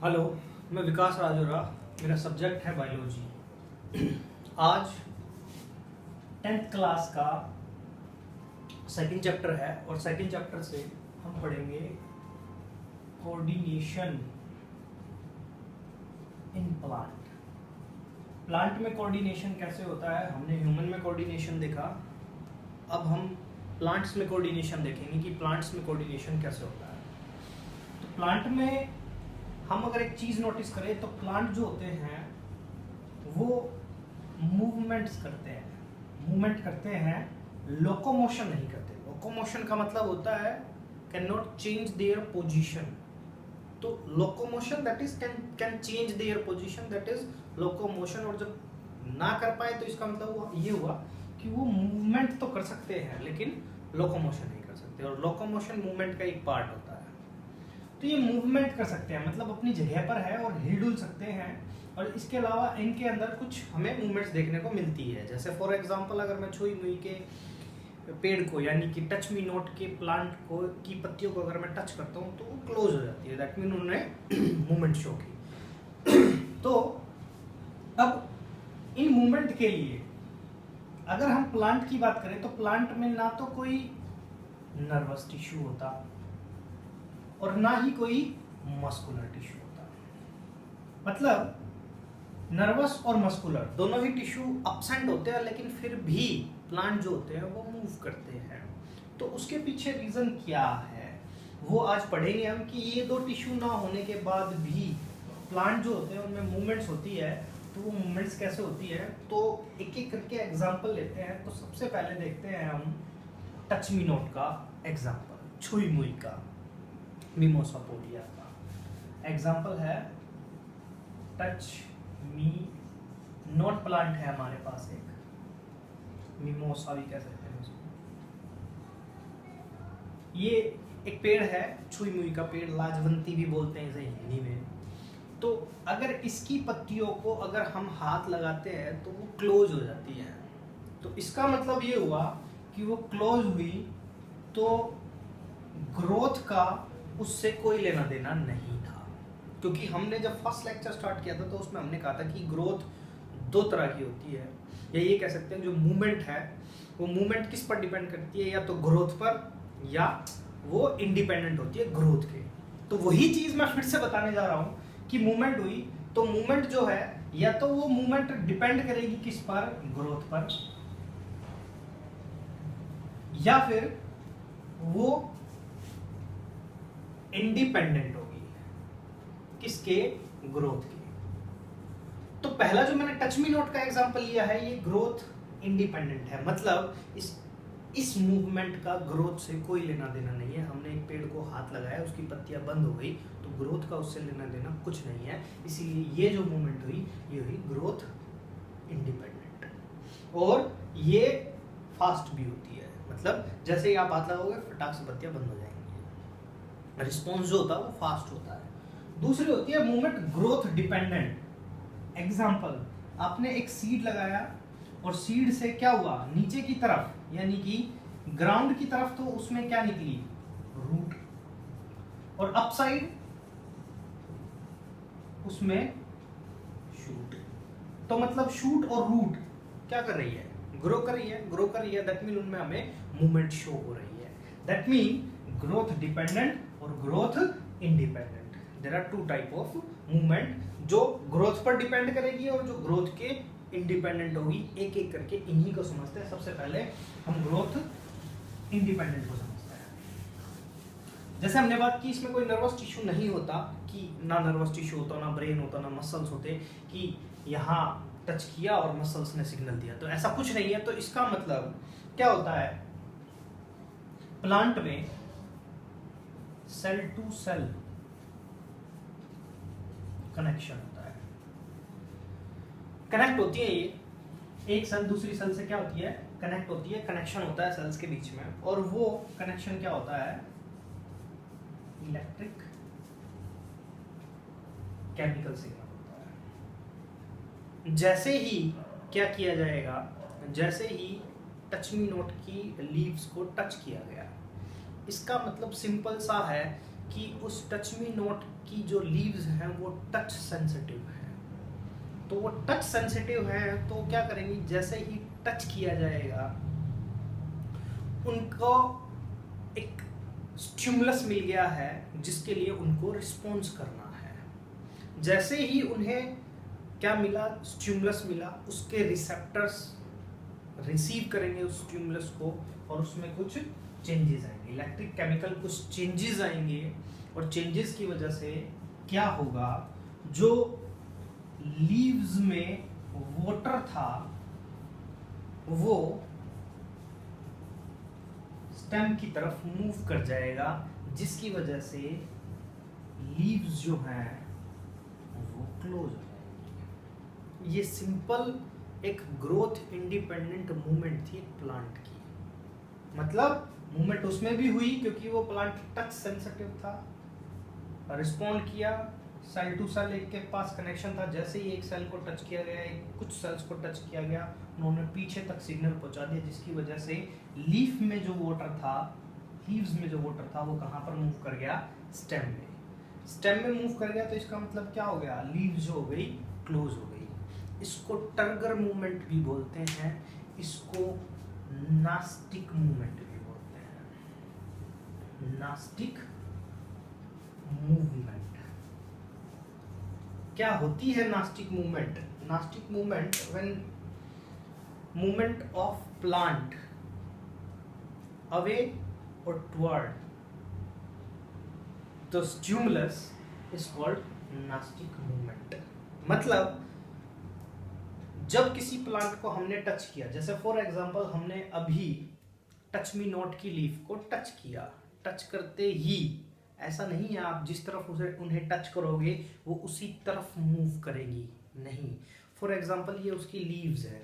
Hello, मैं विकास राजोरा। मेरा subject है बायोलॉजी। आज 10th क्लास का सेकंड चैप्टर है और सेकंड चैप्टर से हम पढ़ेंगे कोऑर्डिनेशन इन प्लांट। प्लांट में कोऑर्डिनेशन कैसे होता है, हमने ह्यूमन में कोऑर्डिनेशन देखा। अब हम प्लांट्स में कोऑर्डिनेशन देखेंगे कि प्लांट्स में कोऑर्डिनेशन कैसे होता है। तो प्लांट में हम अगर एक चीज नोटिस करें तो प्लांट जो होते हैं वो मूवमेंट्स करते हैं, मूवमेंट करते हैं, लोकोमोशन नहीं करते। लोकोमोशन का मतलब होता है can not change their position. तो locomotion that is can change their position, that is locomotion. और जब ना कर पाए तो इसका मतलब ये हुआ कि वो मूवमेंट तो कर सकते हैं लेकिन लोकोमोशन नहीं कर सकते। और लोकोमोशन मूवमेंट का एक पार्ट होता है। तो ये मूवमेंट कर सकते हैं, मतलब अपनी जगह पर है और हिल डुल सकते हैं। और इसके अलावा इनके अंदर कुछ हमें मूवमेंट्स देखने को मिलती है। जैसे फॉर एग्जांपल अगर मैं छुई मुई के पेड़ को यानी कि टच मी नॉट के प्लांट को की पत्तियों को अगर मैं टच करता हूँ तो वो क्लोज हो जाती है, दैट मीन उन्होंने मूवमेंट शो की। तो अब इन मूवमेंट के लिए अगर हम प्लांट की बात करें तो प्लांट में ना तो कोई नर्वस टिश्यू होता और ना ही कोई मस्कुलर टिश्यू होता। मतलब नर्वस और मस्कुलर दोनों ही टिश्यू अब्सेंट होते हैं, लेकिन फिर भी प्लांट जो होते हैं वो मूव करते हैं। तो उसके पीछे रीजन क्या है वो आज पढ़ेंगे हम, कि ये दो टिश्यू ना होने के बाद भी प्लांट जो होते हैं उनमें मूवमेंट्स होती है। तो वो मूवमेंट्स कैसे होती है, तो एक एक करके एग्जाम्पल लेते हैं। तो सबसे पहले देखते हैं हम टच मी नॉट का एग्जाम्पल, छुई मुई का, मिमोसापोडिया का एग्जाम्पल है टच मी नॉट प्लांट है हमारे पास एक, मिमोसा भी कह सकते हैं इसको। ये एक पेड़ है, छुई मुई का पेड़, लाजवंती भी बोलते हैं इसे हिंदी में। तो अगर इसकी पत्तियों को अगर हम हाथ लगाते हैं तो वो क्लोज हो जाती है। तो इसका मतलब ये हुआ कि वो क्लोज हुई तो ग्रोथ का उससे कोई लेना देना नहीं था। क्योंकि हमने जब फर्स्ट लेक्चर स्टार्ट किया था तो उसमें हमने कहा था कि ग्रोथ दो तरह की होती है, या ये कह सकते हैं जो मूवमेंट है वो मूवमेंट किस पर डिपेंड करती है, या तो ग्रोथ पर या वो इंडिपेंडेंट होती है ग्रोथ के। तो वही चीज मैं फिर से बताने जा रहा हूं कि मूवमेंट हुई तो मूवमेंट जो है या तो वो मूवमेंट डिपेंड करेगी किस पर, ग्रोथ पर, या फिर वो इंडिपेंडेंट होगी किसके, ग्रोथ के। तो पहला जो मैंने टच मी नॉट का एग्जांपल लिया है ये ग्रोथ इंडिपेंडेंट है, मतलब इस मूवमेंट का ग्रोथ से कोई लेना देना नहीं है। हमने एक पेड़ को हाथ लगाया, उसकी पत्तियां बंद हो गई तो ग्रोथ का उससे लेना देना कुछ नहीं है। इसीलिए ये जो मूवमेंट हुई ये हुई ग्रोथ इंडिपेंडेंट। और ये फास्ट भी होती है, मतलब जैसे ही आप हाथ लगाओगे फटाक से पत्तियां बंद हो जाएंगी। रिस्पॉन्स जो होता है वो फास्ट होता है। दूसरी होती है मूवमेंट ग्रोथ डिपेंडेंट। एग्जाम्पल, आपने एक सीड लगाया और सीड से क्या हुआ, नीचे की तरफ यानी कि ग्राउंड की तरफ तो उसमें क्या निकली, रूट, और अपसाइड उसमें शूट। तो मतलब शूट और रूट क्या कर रही है, ग्रो कर रही है, ग्रो कर रही है। दैट मीन उनमें हमें मूवमेंट शो हो रही है। दैट मीन ग्रोथ डिपेंडेंट और growth independent. There are two type of movement, जो ग्रोथ पर डिपेंड करेगी और जो ग्रोथ के इंडिपेंडेंट होगी। एक एक करके इन्हीं को समझते हैं। सबसे पहले हम ग्रोथ इंडिपेंडेंट को समझते हैं। जैसे हमने बात की इसमें कोई नर्वस टिश्यू नहीं होता, कि ना नर्वस टिश्यू होता, ना ब्रेन होता, ना मसल्स होते कि यहाँ टच किया और मसल्स ने सिग्नल दिया, तो ऐसा कुछ नहीं है। तो इसका मतलब क्या होता है, प्लांट में सेल टू सेल कनेक्शन होता है, कनेक्ट होती है ये एक सेल दूसरी सेल से क्या होती है, कनेक्ट होती है, कनेक्शन होता है सेल्स के बीच में। और वो कनेक्शन क्या होता है, इलेक्ट्रिक केमिकल सिग्नल होता है। जैसे ही क्या किया जाएगा, जैसे ही टच मी नॉट की लीव्स को टच किया गया, इसका मतलब सिंपल सा है कि उस टच मी नोट की जो लीव्स हैं वो टच सेंसिटिव हैं। तो वो टच सेंसिटिव है तो क्या करेंगी, जैसे ही टच किया जाएगा उनको एक स्टिमुलस मिल गया है जिसके लिए उनको रिस्पॉन्स करना है। जैसे ही उन्हें क्या मिला, स्टिमुलस मिला, उसके रिसेप्टर्स रिसीव करेंगे उस स्टिमुलस को और उसमें कुछ चेंजेस आएंगे, इलेक्ट्रिक केमिकल कुछ चेंजेस आएंगे। और चेंजेस की वजह से क्या होगा, जो लीव्स में वाटर था वो स्टेम की तरफ मूव कर जाएगा, जिसकी वजह से लीव्स जो हैं वो क्लोज हो जाएंगे। ये सिंपल एक ग्रोथ इंडिपेंडेंट मूवमेंट थी प्लांट की। मतलब मूवमेंट उसमें भी हुई क्योंकि वो प्लांट टच सेंसिटिव था, रिस्पॉन्ड किया, सेल टू सेल एक के पास कनेक्शन था। जैसे ही एक सेल को टच किया गया, कुछ सेल्स को टच किया गया, उन्होंने पीछे तक सिग्नल पहुंचा दिया, जिसकी वजह से लीफ में जो वाटर था, लीव्स में जो वाटर था वो कहाँ पर मूव कर गया, स्टेम में। स्टेम में मूव कर गया तो इसका मतलब क्या हो गया, लीव्स जो हो गई क्लोज हो गई। इसको टर्गर मूवमेंट भी बोलते हैं, इसको नास्टिक मूवमेंट भी बोलते हैं, नास्टिक मूवमेंट। क्या होती है nastic movement? Nastic movement when movement of plant away और toward the stimulus is called nastic movement. मतलब जब किसी प्लांट को हमने टच किया, जैसे फॉर एग्जांपल हमने अभी टच मी नॉट की लीफ को टच किया, टच करते ही ऐसा नहीं है आप जिस तरफ उसे उन्हें टच करोगे वो उसी तरफ मूव करेगी, नहीं। फॉर एग्जांपल ये उसकी लीव्स है,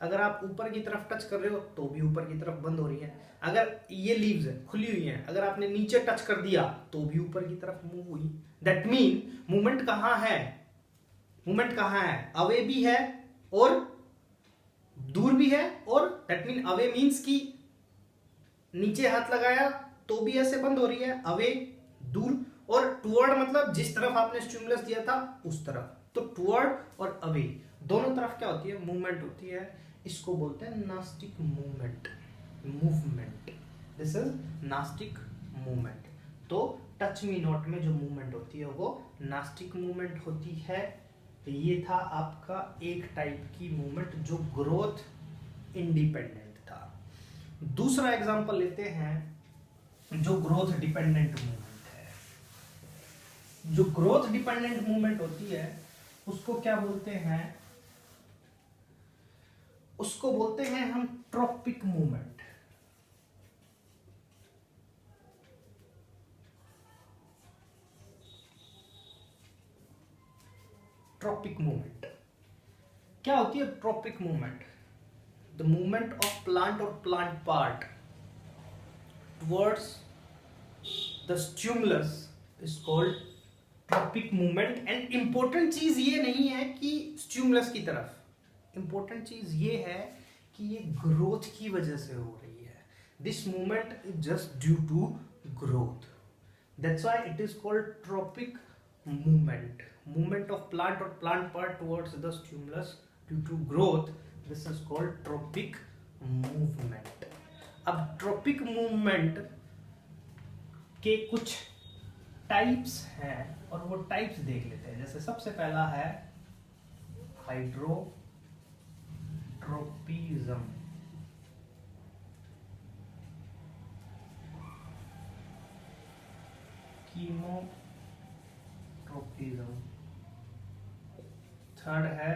अगर आप ऊपर की तरफ टच कर रहे हो तो भी ऊपर की तरफ बंद हो रही है। अगर ये लीव्स है खुली हुई हैं, अगर आपने नीचे टच कर दिया तो भी ऊपर की तरफ मूव हुई। दैट मीन मूवमेंट कहाँ है, मूवमेंट कहाँ है, अवे भी है और दूर भी है। और दैट मीन अवे मीन्स की नीचे हाथ लगाया तो भी ऐसे बंद हो रही है, अवे दूर, और टुवर्ड मतलब जिस तरफ आपने स्टिमुलस दिया था उस तरफ। तो टुवर्ड और अवे दोनों तरफ क्या होती है, मूवमेंट होती है। इसको बोलते हैं nastic movement, movement. This is nastic movement. तो टच मी नॉट में जो मूवमेंट होती है वो नास्टिक मूवमेंट होती है। ये था आपका एक टाइप की मूवमेंट जो ग्रोथ इंडिपेंडेंट था। दूसरा एग्जांपल लेते हैं जो ग्रोथ डिपेंडेंट मूवमेंट है। जो ग्रोथ डिपेंडेंट मूवमेंट होती है उसको क्या बोलते हैं, उसको बोलते हैं हम ट्रॉपिक मूवमेंट। ट्रॉपिक मूवमेंट क्या होती है? Tropic movement the movement of plant और plant part towards the stimulus is called tropic movement. And important चीज ये नहीं है कि स्टिमुलस की तरफ, इंपॉर्टेंट चीज ये है कि ये ग्रोथ की वजह से हो रही है। This movement is just due to growth, that's why it is called tropic movement. Movement of plant और plant part towards the stimulus due to growth, this is called tropic movement. अब tropic movement के कुछ types हैं और वो types देख लेते हैं। जैसे सबसे पहला है हाइड्रोट्रोपिज्म, कीमोट्रोपिज्म। थर्ड है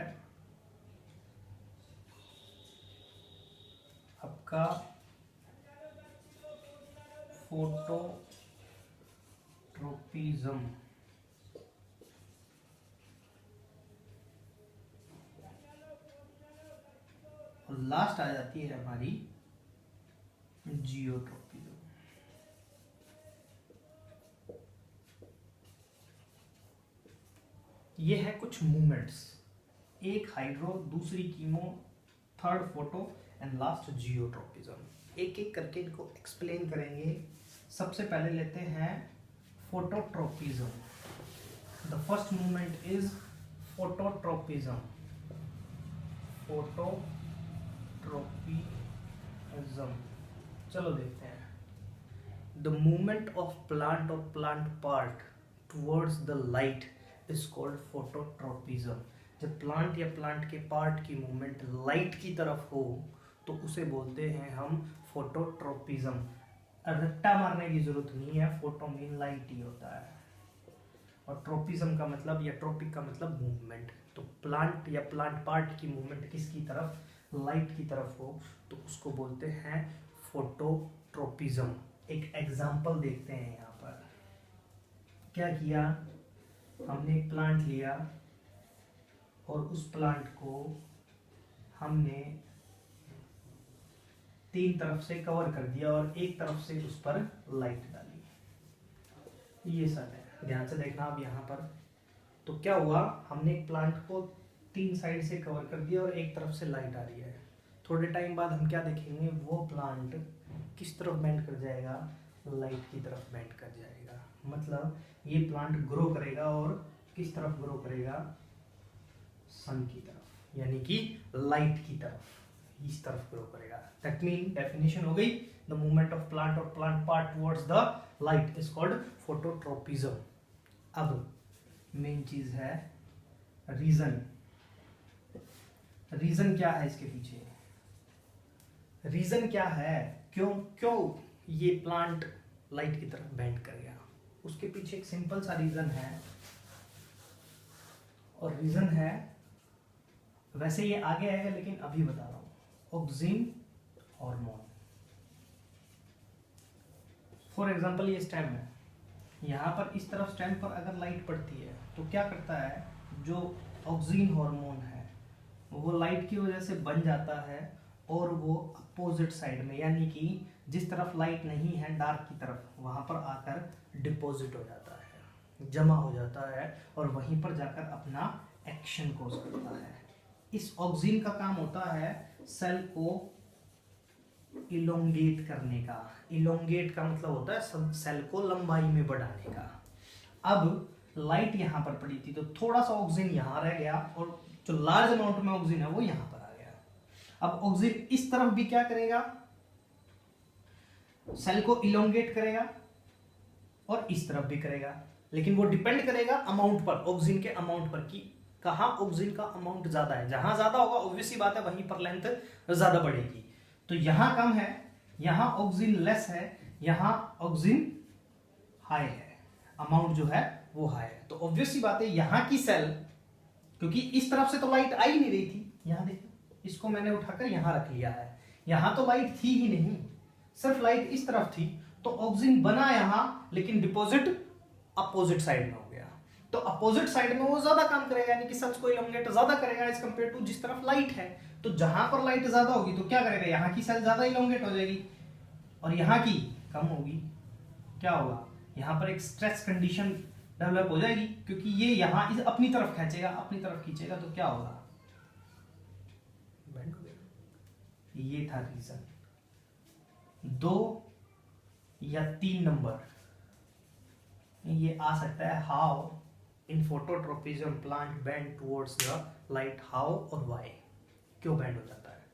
आपका फोटोट्रोपिज्म। और लास्ट आ जाती है हमारी जियोट्रोपिज्म। ये है कुछ मूवमेंट्स, एक हाइड्रो, दूसरी chemo, third photo and last geotropism. एक एक करके इनको एक्सप्लेन करेंगे। सबसे पहले लेते हैं phototropism. The first movement is phototropism. Phototropism. चलो देखते हैं. The movement of plant or plant part towards the light is called phototropism. जब प्लांट या प्लांट के पार्ट की मूवमेंट लाइट की तरफ हो तो उसे बोलते हैं हम फोटोट्रोपिज्म. रट्टा मारने की जरूरत नहीं है, फोटो मीन लाइट ही होता है और ट्रोपिज्म का मतलब या ट्रोपिक का मतलब मूवमेंट. तो प्लांट या प्लांट पार्ट की मूवमेंट किसकी तरफ, लाइट की तरफ हो तो उसको बोलते हैं फोटोट्रोपिज्म. एक एग्जांपल देखते हैं. यहाँ पर क्या किया, हमने एक प्लांट लिया और उस प्लांट को हमने 3 तरफ से कवर कर दिया और एक तरफ से उस पर लाइट डाली. ये सब है, ध्यान से देखना अब यहाँ पर. तो क्या हुआ, हमने एक प्लांट को 3 साइड से कवर कर दिया और एक तरफ से लाइट आ रही है. थोड़े टाइम बाद हम क्या देखेंगे, वो प्लांट किस तरफ बेंड कर जाएगा, लाइट की तरफ बेंड कर जाएगा. मतलब ये प्लांट ग्रो करेगा और किस तरफ ग्रो करेगा, सन की तरफ, यानी कि लाइट की तरफ, इस तरफ ग्रो करेगा. दैट मीन डेफिनेशन हो गई, द मूवमेंट ऑफ प्लांट और plant part towards the light is called phototropism. अब मेन चीज है रीजन. रीजन क्या है इसके पीछे, रीजन क्या है, क्यों ये प्लांट लाइट की तरफ बेंड कर गया. उसके पीछे एक सिंपल सा रीजन है और रीजन है, वैसे ये आगे आएगा लेकिन अभी बता रहा हूं, ऑक्सिन हार्मोन. फॉर एग्जांपल ये स्टेम है, यहाँ पर इस तरफ स्टेम पर अगर लाइट पड़ती है तो क्या करता है, जो ऑक्सिन हार्मोन है वो लाइट की वजह से बन जाता है और वो अपोजिट साइड में, यानी कि जिस तरफ लाइट नहीं है डार्क की तरफ, वहां पर आकर डिपॉजिट हो जाता है, जमा हो जाता है और वहीं पर जाकर अपना एक्शन कोज करता है. इस ऑक्सिन का काम होता है सेल को इलोंगेट करने का. इलोंगेट का मतलब होता है सेल को लंबाई में बढ़ाने का. अब लाइट यहाँ पर पड़ी थी तो थोड़ा सा ऑक्सिन यहाँ रह गया और जो लार्ज अमाउंट में ऑक्सिन है वो यहाँ पर आ गया. अब ऑक्सिन इस तरफ भी क्या करेगा, सेल को इलोंगेट करेगा और इस तरफ भी करेगा, लेकिन वो डिपेंड करेगा अमाउंट पर, ऑक्सिन के अमाउंट पर, कि कहाँ ऑक्सिन का अमाउंट ज्यादा है. जहां ज्यादा होगा ऑब्वियस ही बात है वहीं पर लेंथ ज्यादा बढ़ेगी. तो यहां कम है, यहां ऑक्सिन लेस है, यहां ऑक्सिन हाई है, अमाउंट जो है वो हाई है. तो ऑब्वियस ही बात है यहां की सेल, क्योंकि इस तरफ से तो लाइट आ ही नहीं रही थी, यहां देखो इसको मैंने उठाकर यहां रख लिया है, यहां तो लाइट थी ही नहीं, सिर्फ लाइट इस तरफ थी, तो ऑक्सिन बना यहां लेकिन डिपॉजिट अपोजिट साइड में हो गया. तो अपोजिट साइड में वो ज्यादा काम करेगा, यानी कि सेल्स को इलोंगेट ज्यादा करेगा एज कंपेयर टू जिस तरफ लाइट है. तो जहां पर लाइट ज्यादा होगी तो क्या करेगा, यहाँ की सेल ज्यादा इलोंगेट हो जाएगी और यहाँ की कम होगी. क्या होगा, यहाँ पर एक स्ट्रेस कंडीशन डेवलप हो जाएगी, क्योंकि ये यहाँ इस अपनी तरफ खींचेगा, अपनी तरफ खींचेगा तो क्या होगा, बेंड हो जाएगा. ये था रीजन. 2 या 3 नंबर ये आ सकता है, how in phototropism plant bend towards the light, how और व्हाई, क्यों बेंड हो जाता है.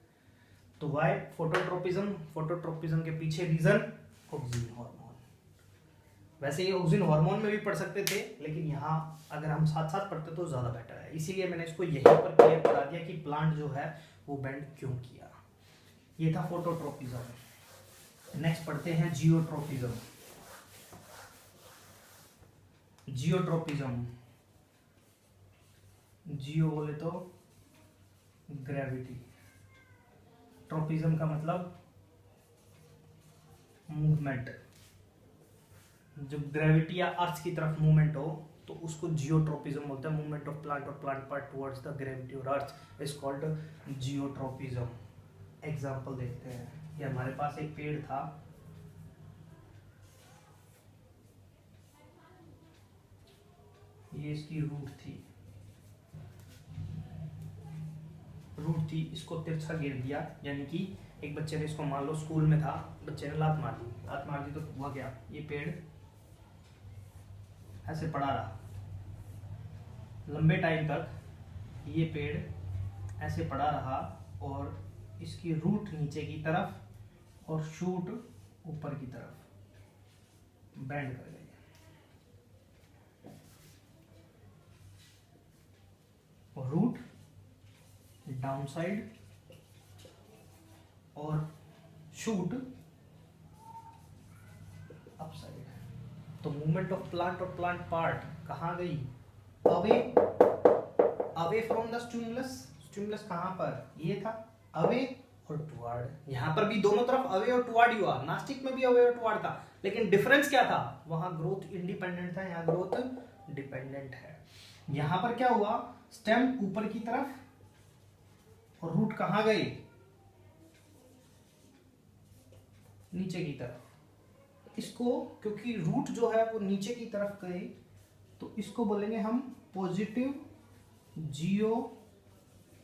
तो व्हाई फोटोट्रोपिज्म के पीछे रीजन ऑक्सिन हार्मोन. वैसे ये ऑक्सिन हार्मोन में भी पढ़ सकते थे, लेकिन यहाँ अगर हम साथ साथ पढ़ते तो ज्यादा बेटर है, इसीलिए मैंने इसको यहीं पर क्लियर करा दिया कि प्लांट जो है वो बेंड क्यों किया. ये था फोटोट्रोपिज्म. नेक्स्ट पढ़ते हैं जियोट्रोपिज्म. जियोट्रोपिज्म, जियो बोले तो ग्रेविटी, ट्रोपिज्म का मतलब मूवमेंट. जब ग्रेविटी या अर्थ की तरफ मूवमेंट हो तो उसको जियोट्रोपिज्म बोलते हैं. मूवमेंट ऑफ प्लांट और plant part towards the gravity और earth is called geotropism. Example देखते हैं. ये हमारे पास एक पेड़ था, ये इसकी रूट थी, इसको तिरछा गिर दिया, यानी कि एक बच्चे ने इसको, मान लो स्कूल में था, बच्चे ने लात मार दी तो हुआ क्या, ये पेड़ ऐसे पड़ा रहा लंबे टाइम तक, ये पेड़ ऐसे पड़ा रहा और इसकी रूट नीचे की तरफ और शूट ऊपर की तरफ बेंड कर गई, और रूट डाउन साइड और शूट अप साइड। तो मूवमेंट ऑफ प्लांट और प्लांट पार्ट कहाँ गई? Away, away from the stimulus. Stimulus कहाँ पर? ये था अवे और टुवर्ड। यहाँ पर भी दोनों तरफ अवे और टुवर्ड हुआ, नास्टिक में भी अवे और टुवर्ड था, लेकिन डिफरेंस क्या था? वहां ग्रोथ इंडिपेंडेंट था, यहाँ ग्रोथ डिपेंडेंट है। यहां पर क्या हुआ? स्टेम ऊपर की तरफ और रूट कहाँ गए? नीचे की तरफ। इसको क्योंकि रूट जो है वो नीचे की तरफ गए, तो इसको बोलेंगे हम पॉजिटिव जियोट्रोपिज्म,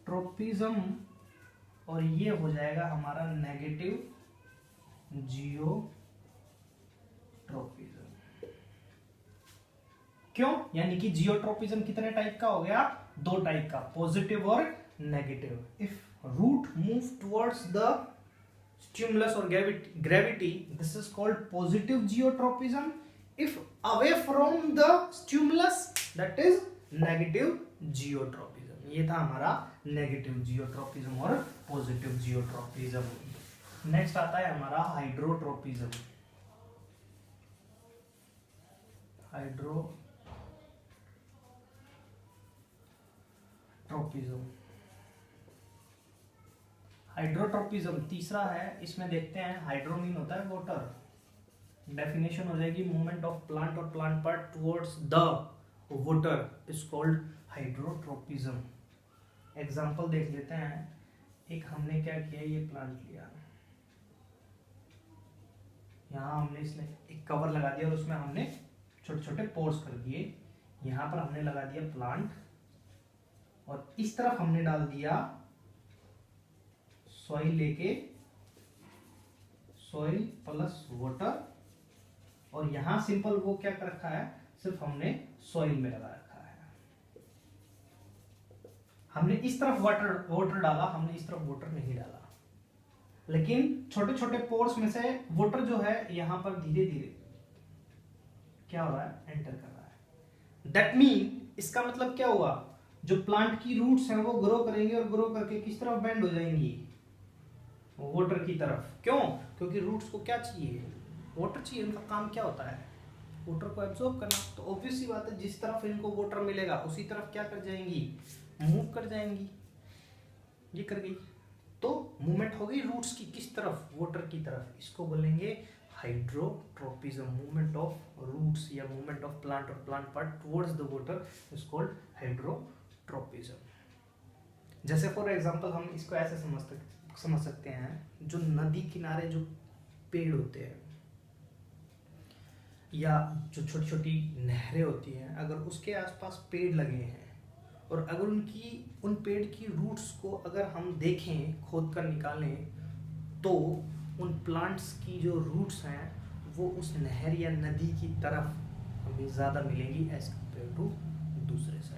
और ये हो जाएगा हमारा नेगेटिव जियोट्रोपिज्म। क्यों? यानी कि जियोट्रोपिज्म कितने टाइप का हो गया? 2 टाइप का, पॉजिटिव और negative. If root move towards the stimulus or gravity, this is called positive geotropism. If away from the stimulus, that is negative geotropism. ये था हमारा negative geotropism और positive geotropism. नेक्स्ट आता है हमारा हाइड्रोट्रोपिज्म। हाइड्रोट्रोपिज्म, हाइड्रोट्रोपिज्म तीसरा है। इसमें देखते हैं, हाइड्रो मीन होता है वाटर, डेफिनेशन हो जाएगी मूवमेंट ऑफ प्लांट और plant part towards the water is called hydrotropism. Example देख लेते हैं। एक हमने क्या किया, ये प्लांट लिया, यहाँ हमने इसमें एक कवर लगा दिया और उसमें हमने छोटे छोटे पोर्स कर दिए। यहाँ पर हमने लगा दिया प्लांट और इस तरफ हमने डाल दिया सॉइल, लेके सॉइल प्लस वाटर, और यहां सिंपल वो क्या कर रखा है, सिर्फ हमने सॉइल में लगा रखा है। हमने इस तरफ वाटर डाला, हमने इस तरफ वाटर नहीं डाला, लेकिन छोटे छोटे पोर्स में से वाटर जो है यहां पर धीरे धीरे क्या हो रहा है, एंटर कर रहा है। दैट मीन, इसका मतलब क्या हुआ, जो प्लांट की रूट्स हैं वो ग्रो करेंगे और ग्रो करके किस तरफ बेंड हो जाएंगी, वाटर की तरफ। क्यों? क्योंकि रूट्स को क्या चाहिए, वाटर चाहिए। उनका काम क्या होता है, वाटर को एब्जॉर्ब करना। तो ऑब्वियस सी बात है, जिस तरफ इनको वाटर मिलेगा उसी तरफ क्या कर जाएंगी, मूव कर जाएंगी। ये कर गई, तो मूवमेंट हो गई रूट्स की किस तरफ, वाटर की तरफ। इसको बोलेंगे हाइड्रोट्रोपिज्म। मूवमेंट ऑफ रूट्स या मूवमेंट ऑफ प्लांट और plant part towards the water is called hydrotropism. जैसे फॉर एग्जांपल हम इसको ऐसे समझ सकते हैं, जो नदी किनारे जो पेड़ होते हैं या जो छोटी छोटी नहरें होती हैं, अगर उसके आसपास पेड़ लगे हैं और अगर उन पेड़ की रूट्स को अगर हम देखें, खोद कर निकालें, तो उन प्लांट्स की जो रूट्स हैं वो उस नहर या नदी की तरफ हमें ज़्यादा मिलेंगी एज कम्पेयर टू दूसरे साइड।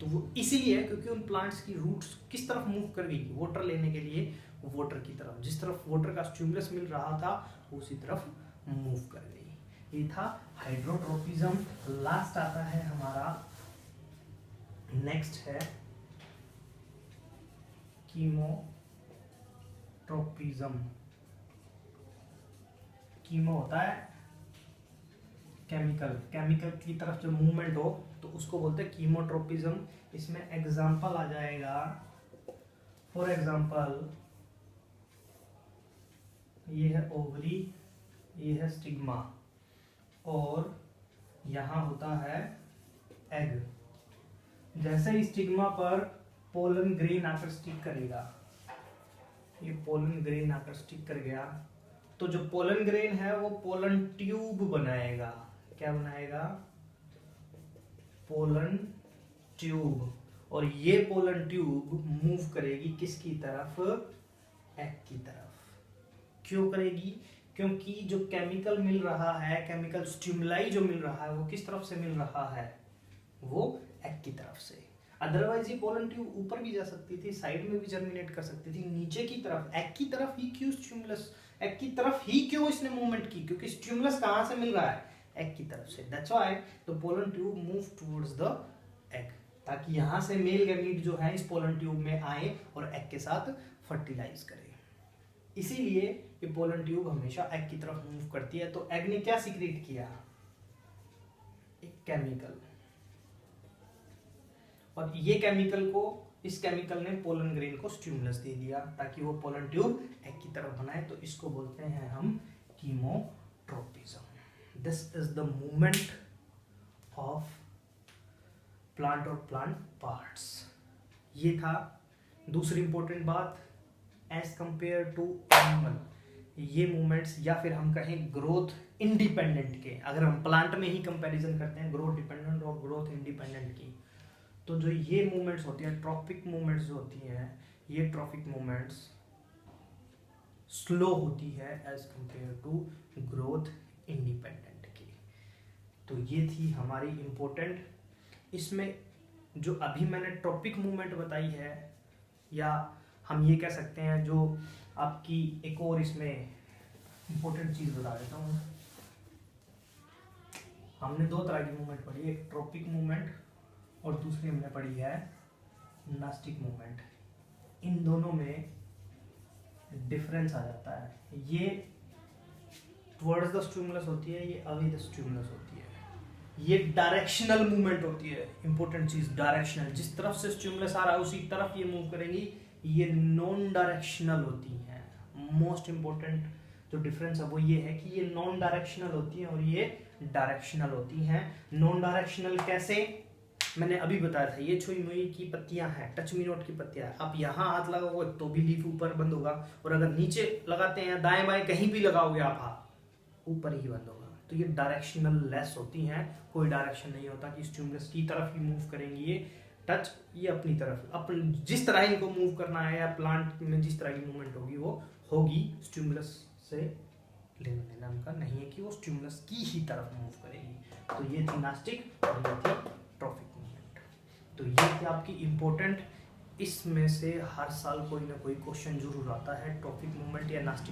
तो वो इसीलिए क्योंकि उन प्लांट्स की रूट्स किस तरफ मूव कर गई, वाटर लेने के लिए वाटर की तरफ, जिस तरफ वाटर का स्टिमुलस मिल रहा था उसी तरफ मूव कर गई। ये था हाइड्रोट्रोपिज्म। लास्ट आता है हमारा, नेक्स्ट है कीमोट्रोपिज्म। कीमो होता है केमिकल की तरफ जो मूवमेंट हो तो उसको बोलते हैं कीमोट्रोपिज्म। इसमें एग्जांपल आ जाएगा, फॉर एग्जांपल ये है ओवरी, ये है स्टिग्मा, और यहाँ होता है एग। जैसे ही स्टिग्मा पर पोलन ग्रेन आकर स्टिक करेगा, ये पोलन ग्रेन आकर स्टिक कर गया, तो जो पोलन ग्रेन है वो पोलन ट्यूब बनाएगा। क्या बनाएगा, पोलन ट्यूब। और ये पोलन ट्यूब मूव करेगी किसकी तरफ, एग की तरफ। क्यों करेगी, क्योंकि जो केमिकल मिल रहा है, केमिकल स्टिमुलाई जो मिल रहा है वो किस तरफ से मिल रहा है, वो एग की तरफ से। अदरवाइज ये पोलन ट्यूब ऊपर भी जा सकती थी, साइड में भी जर्मिनेट कर सकती थी, नीचे की तरफ एग की तरफ ही क्यों स्टिमुलस, एग की तरफ ही क्यों इसने मूवमेंट की, क्योंकि स्टिमुलस कहाँ से मिल रहा है, एग की तरफ से। That's why the pollen tube move towards the egg, ताकि यहाँ से मेल गैमीट जो है इस पोलन ट्यूब में आए और एग के साथ फर्टिलाइज करे। इसीलिए ये पोलन ट्यूब हमेशा एग की तरफ मूव करती है। तो एग ने क्या सीक्रेट किया, एक केमिकल, और ये केमिकल को, इस केमिकल ने पोलन ग्रेन को स्टिमुलस दे दिया ताकि वो पोलन ट्यूब एग की तरफ बनाए। तो इसको बोलते हैं हम chemotropism. This is the movement of plant और प्लांट पार्ट्स। ये था दूसरी इंपॉर्टेंट बात, एज कंपेयर टू एनिमल, ये मूवमेंट्स या फिर हम कहें ग्रोथ इंडिपेंडेंट के, अगर हम प्लांट में ही कंपैरिजन करते हैं ग्रोथ डिपेंडेंट और ग्रोथ इंडिपेंडेंट की, तो जो ये मूवमेंट्स होती हैं, ट्रॉपिक मूवमेंट्स जो होती हैं, ये ट्रॉपिक मूवमेंट्स स्लो होती है as compare to growth independent की। तो ये थी हमारी इम्पोर्टेंट, इसमें जो अभी मैंने ट्रॉपिक मूवमेंट बताई है, या हम ये कह सकते हैं जो आपकी एक और इसमें इम्पोर्टेंट चीज़ बता देता हूँ। हमने दो तरह की मूवमेंट पढ़ी, एक ट्रॉपिक मूवमेंट और दूसरी हमने पढ़ी है नास्टिक मूवमेंट। इन दोनों में डिफरेंस आ जाता है, ये टुवर्ड्स द स्टिमुलस होती है, ये अवे द स्टिमुलस होती है। ये डायरेक्शनल मूवमेंट होती है, इंपॉर्टेंट चीज डायरेक्शनल, जिस तरफ से स्टिमुलस आ रहा है उसी तरफ ये मूव करेंगी। ये नॉन डायरेक्शनल होती हैं। मोस्ट इंपॉर्टेंट जो डिफरेंस है वो ये है कि ये नॉन डायरेक्शनल होती हैं और ये डायरेक्शनल होती हैं। नॉन डायरेक्शनल कैसे, मैंने अभी बताया था, ये छुई मुई की पत्तियां हैं, टच मी नॉट की पत्तियां हैं। आप यहाँ हाथ लगाओगे तो भी लीफ ऊपर बंद होगा, और अगर नीचे लगाते हैं दाएं बाएं कहीं भी लगाओगे आप हाथ, ऊपर ही बंद होगा। तो ये डायरेक्शनल लेस होती हैं, कोई डायरेक्शन नहीं होता कि स्टिमुलस की तरफ ही मूव करेंगी। ये टच, ये अपनी तरफ, अपन जिस तरह इनको मूव करना है, या प्लांट में जिस तरह की मूवमेंट होगी वो होगी, स्टिमुलस से लेना देना उनका नहीं है कि वो स्टिमुलस की ही तरफ मूव करेगी। तो ये थी नास्टिक और ये थी ट्रॉपिक मूवमेंट। तो ये थी आपकी इम्पोर्टेंट, इसमें से हर साल कोई ना कोई क्वेश्चन जरूर आता है, ट्रॉपिक मूवमेंट या नास्टिक